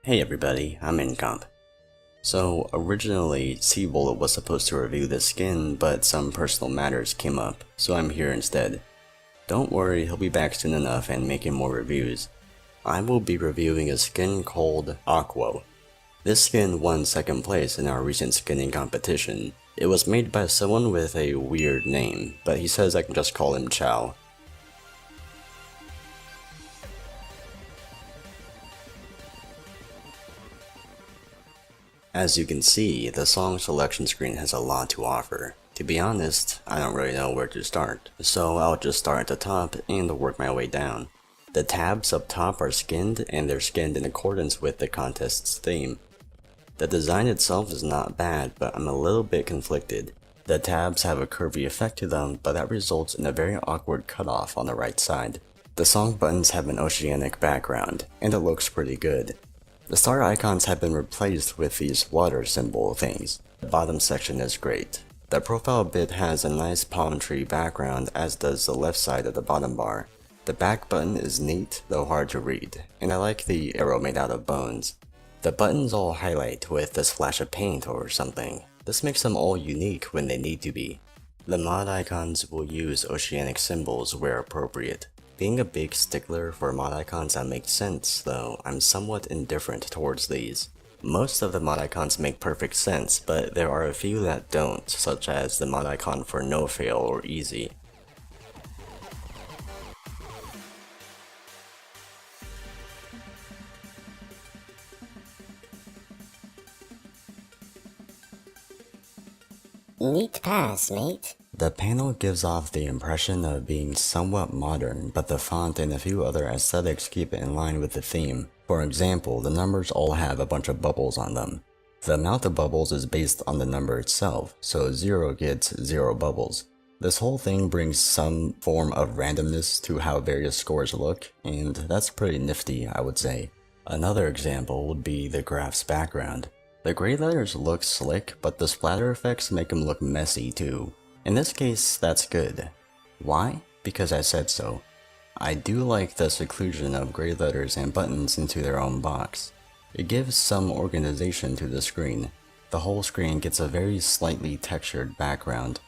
Hey everybody, I'm Incomp. So originally CZkz was supposed to review this skin, but some personal matters came up, so I'm here instead. Don't worry, he'll be back soon enough and making more reviews. I will be reviewing a skin called AaQo0. This skin won second place in our recent skinning competition. It was made by someone with a weird name, but he says I can just call him Chow. As you can see, the song selection screen has a lot to offer. To be honest, I don't really know where to start, so I'll just start at the top and work my way down. The tabs up top are skinned, and they're skinned in accordance with the contest's theme. The design itself is not bad, but I'm a little bit conflicted. The tabs have a curvy effect to them, but that results in a very awkward cutoff on the right side. The song buttons have an oceanic background, and it looks pretty good. The star icons have been replaced with these water symbol things. The bottom section is great. The profile bit has a nice palm tree background, as does the left side of the bottom bar. The back button is neat, though hard to read, and I like the arrow made out of bones. The buttons all highlight with a splash of paint or something. This makes them all unique when they need to be. The mod icons will use oceanic symbols where appropriate. Being a big stickler for mod icons that make sense, though, I'm somewhat indifferent towards these. Most of the mod icons make perfect sense, but there are a few that don't, such as the mod icon for no fail or easy. Neat pass, mate. The panel gives off the impression of being somewhat modern, but the font and a few other aesthetics keep it in line with the theme. For example, the numbers all have a bunch of bubbles on them. The amount of bubbles is based on the number itself, so 0 gets 0 bubbles. This whole thing brings some form of randomness to how various scores look, and that's pretty nifty, I would say. Another example would be the graph's background. The gray letters look slick, but the splatter effects make them look messy too. In this case, that's good. Why? Because I said so. I do like the seclusion of gray letters and buttons into their own box. It gives some organization to the screen. The whole screen gets a very slightly textured background.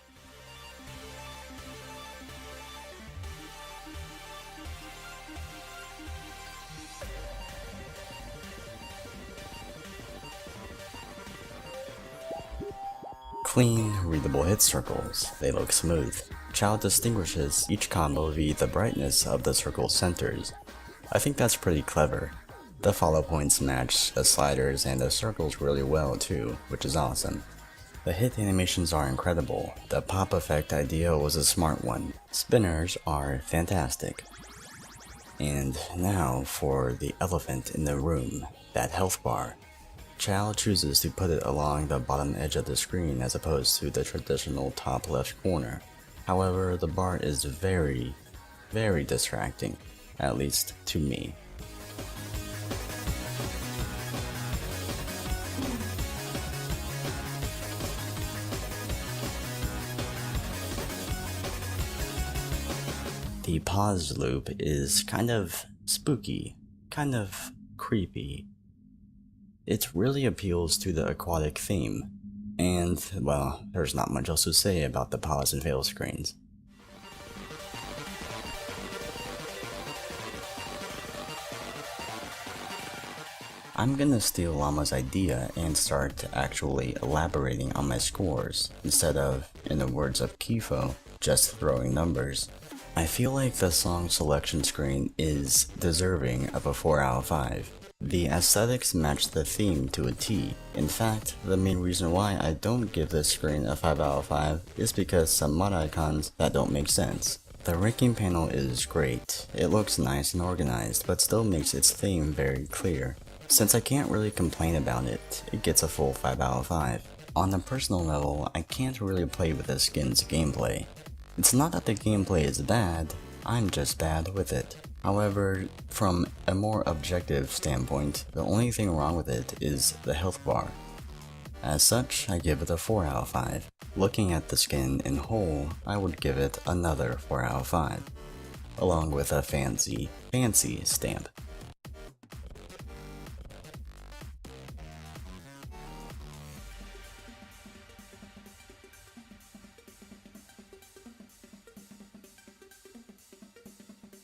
Clean, readable hit circles. They look smooth. Chow distinguishes each combo via the brightness of the circle centers. I think that's pretty clever. The follow points match the sliders and the circles really well too, which is awesome. The hit animations are incredible. The pop effect idea was a smart one. Spinners are fantastic. And now for the elephant in the room, that health bar. Chow chooses to put it along the bottom edge of the screen as opposed to the traditional top left corner. However, the bar is very distracting, at least to me. The pause loop is kind of spooky, kind of creepy. It really appeals to the aquatic theme, and, well, there's not much else to say about the pause and fail screens. I'm gonna steal Llama's idea and start actually elaborating on my scores, instead of, in the words of Kifo, just throwing numbers. I feel like the song selection screen is deserving of a 4 out of 5. The aesthetics match the theme to a T. In fact, the main reason why I don't give this screen a 5 out of 5 is because some mod icons that don't make sense. The ranking panel is great. It looks nice and organized, but still makes its theme very clear. Since I can't really complain about it, it gets a full 5 out of 5. On a personal level, I can't really play with the skin's gameplay. It's not that the gameplay is bad, I'm just bad with it. However, from a more objective standpoint, the only thing wrong with it is the health bar. As such, I give it a 4 out of 5. Looking at the skin in whole, I would give it another 4 out of 5, along with a fancy stamp.